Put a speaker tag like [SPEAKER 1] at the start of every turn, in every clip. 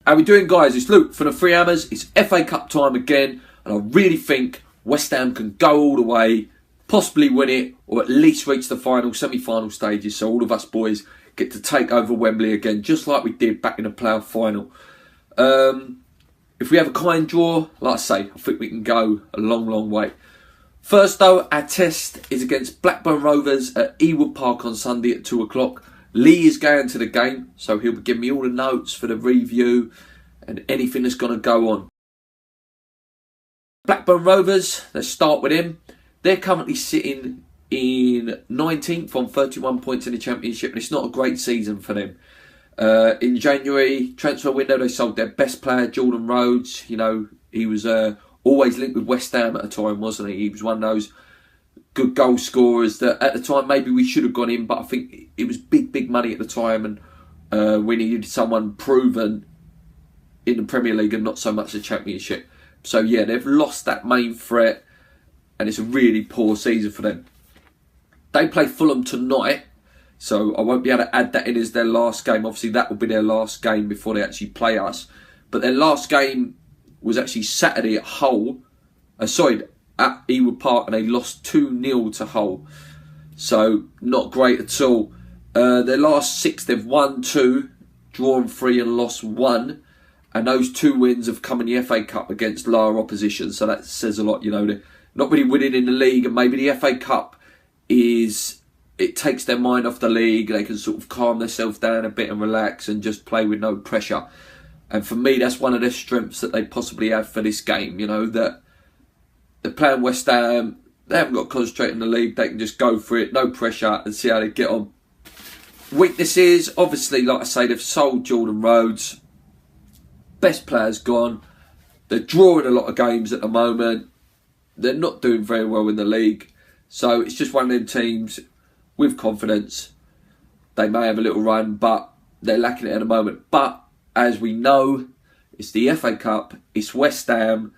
[SPEAKER 1] How we doing, guys? It's Luke from the Three Hammers. It's FA Cup time again, and I really think West Ham can go all the way, possibly win it, or at least reach the final, semi-final stages, so all of us boys get to take over Wembley again, just like we did back in the playoff final. If we have a kind draw, like I say, I think we can go a long, long way. First, though, our test is against Blackburn Rovers at Ewood Park on Sunday at 2 o'clock. Lee is going to the game, so he'll be giving me all the notes for the review and anything that's going to go on. Blackburn Rovers, let's start with him. They're currently sitting in 19th on 31 points in the Championship, and it's not a great season for them. In January, transfer window, they sold their best player, Jordan Rhodes. You know, he was always linked with West Ham at a time, wasn't he? He was one of those good goal scorers that at the time maybe we should have gone in, but I think it was big money at the time, and we needed someone proven in the Premier League and not so much the Championship. So yeah, they've lost that main threat, and it's a really poor season for them. They play Fulham tonight, so I won't be able to add that in as their last game. Obviously that will be their last game before they actually play us, but their last game was actually Saturday at Hull. At Ewood Park, and they lost 2-0 to Hull. So, not great at all. Their last 6, they've won 2, drawn 3 and lost 1. And those 2 wins have come in the FA Cup against lower opposition. So that says a lot, you know. They're not really winning in the league, and maybe the FA Cup it takes their mind off the league. They can sort of calm themselves down a bit and relax and just play with no pressure. And for me, that's one of their strengths that they possibly have for this game, you know, that they're playing West Ham, they haven't got to concentrate on the league, they can just go for it, no pressure, and see how they get on. Weaknesses, obviously, like I say, they've sold Jordan Rhodes. Best players gone. They're drawing a lot of games at the moment. They're not doing very well in the league. So it's just one of them teams with confidence. They may have a little run, but they're lacking it at the moment. But as we know, it's the FA Cup, it's West Ham.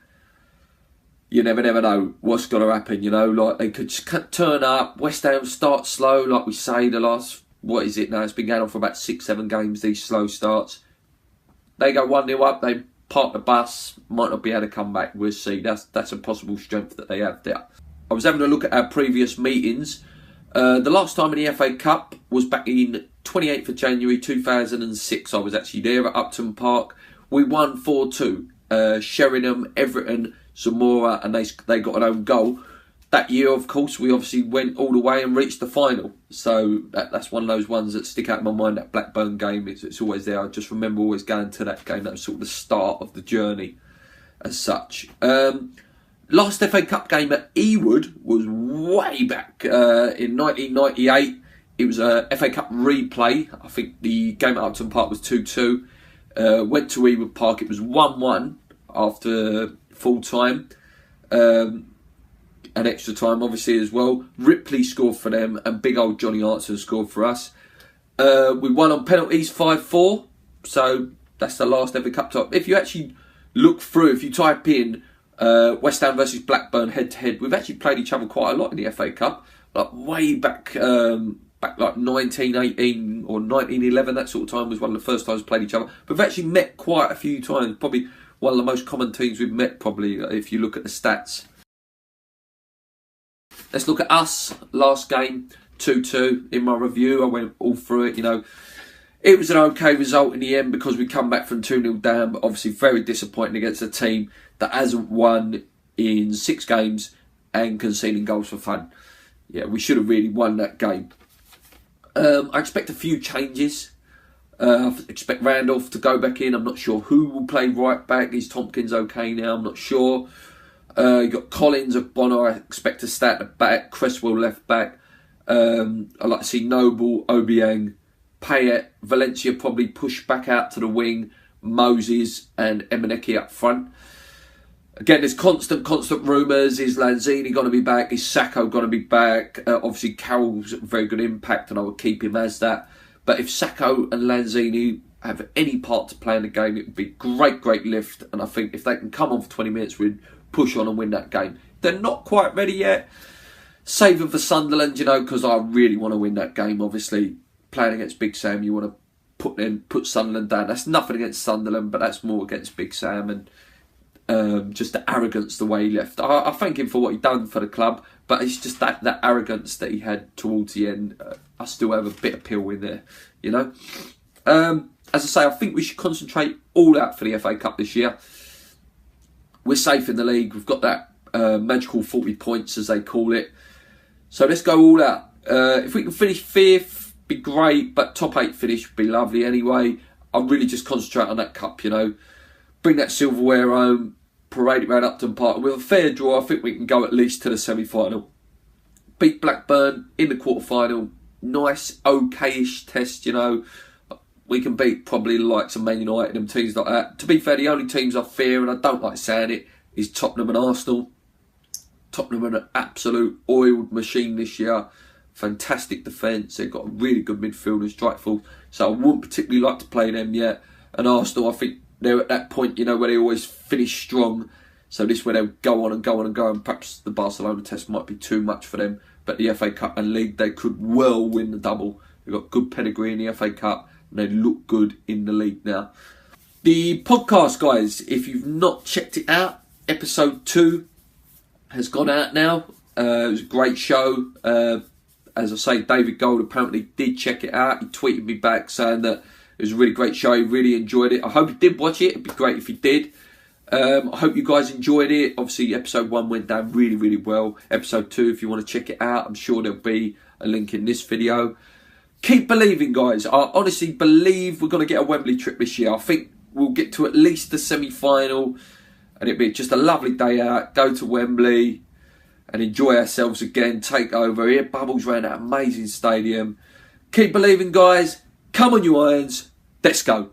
[SPEAKER 1] You never know what's going to happen, you know. Like, they could just turn up. West Ham start slow, like we say, the last, what is it now? It's been going on for about 6-7 games, these slow starts. They go 1-0 up, they park the bus, might not be able to come back. We'll see. That's a possible strength that they have there. I was having a look at our previous meetings. The last time in the FA Cup was back in 28th of January 2006. I was actually there at Upton Park. We won 4-2. Sheringham, Everton, Zamora, and they got an own goal. That year, of course, we obviously went all the way and reached the final. So that's one of those ones that stick out in my mind, that Blackburn game. It's always there. I just remember always going to that game. That was sort of the start of the journey as such. Last FA Cup game at Ewood was way back in 1998. It was a FA Cup replay. I think the game at Upton Park was 2-2. Went to Ewood Park. It was 1-1 after full time, and extra time obviously as well. Ripley scored for them, and big old Johnny Artson scored for us. We won on penalties 5-4, so that's the last FA Cup top. If you actually look through, if you type in West Ham versus Blackburn head to head, we've actually played each other quite a lot in the FA Cup, like way back like 1918 or 1911, that sort of time was one of the first times we played each other. But we've actually met quite a few times, probably one of the most common teams we've met, probably, if you look at the stats. Let's look at us. Last game, 2-2. In my review, I went all through it, you know. It was an okay result in the end because we come back from 2-0 down, but obviously very disappointing against a team that hasn't won in 6 games and conceding goals for fun. Yeah, we should have really won that game. I expect a few changes. I expect Randolph to go back in. I'm not sure who will play right back. Is Tompkins okay now? I'm not sure. You got Collins of Bonner. I expect to start at the back. Cresswell left back. I'd like to see Noble, Obiang, Payet, Valencia probably push back out to the wing. Moses and Emeneki up front. Again, there's constant rumours. Is Lanzini going to be back? Is Sacco going to be back? Obviously, Carroll's a very good impact, and I would keep him as that. But if Sacco and Lanzini have any part to play in the game, it would be great lift. And I think if they can come on for 20 minutes, we'd push on and win that game. They're not quite ready yet. Save them for Sunderland, you know, because I really want to win that game. Obviously, playing against Big Sam, you want to put Sunderland down. That's nothing against Sunderland, but that's more against Big Sam and just the arrogance the way he left. I thank him for what he done for the club, but it's just that arrogance that he had towards the end. I still have a bit of pill in there, you know. As I say, I think we should concentrate all out for the FA Cup this year. We're safe in the league. We've got that magical 40 points, as they call it. So let's go all out. If we can finish 5th, be great, but top 8 finish would be lovely anyway. I'll really just concentrate on that cup, you know. Bring that silverware home, parade it around Upton Park. With a fair draw, I think we can go at least to the semi-final. Beat Blackburn in the quarter-final. Nice, okay-ish test, you know. We can beat probably the likes of Man United and teams like that. To be fair, the only teams I fear, and I don't like saying it, is Tottenham and Arsenal. Tottenham are an absolute oiled machine this year. Fantastic defence. They've got a really good midfield and strike force. So I wouldn't particularly like to play them yet. And Arsenal, I think they're at that point, you know, where they always finish strong. So this is where they'll go on and go on and go. And perhaps the Barcelona test might be too much for them. But the FA Cup and League, they could well win the double. They've got good pedigree in the FA Cup. And they look good in the league now. The podcast, guys, if you've not checked it out, episode 2 has gone out now. It was a great show. As I say, David Gold apparently did check it out. He tweeted me back saying that it was a really great show. He really enjoyed it. I hope you did watch it. It'd be great if you did. I hope you guys enjoyed it. Obviously, episode 1 went down really, really well. Episode 2, if you want to check it out, I'm sure there'll be a link in this video. Keep believing, guys. I honestly believe we're going to get a Wembley trip this year. I think we'll get to at least the semi-final. And it'll be just a lovely day out. Go to Wembley and enjoy ourselves again. Take over. Hear bubbles around that amazing stadium. Keep believing, guys. Come on, you Irons. Let's go.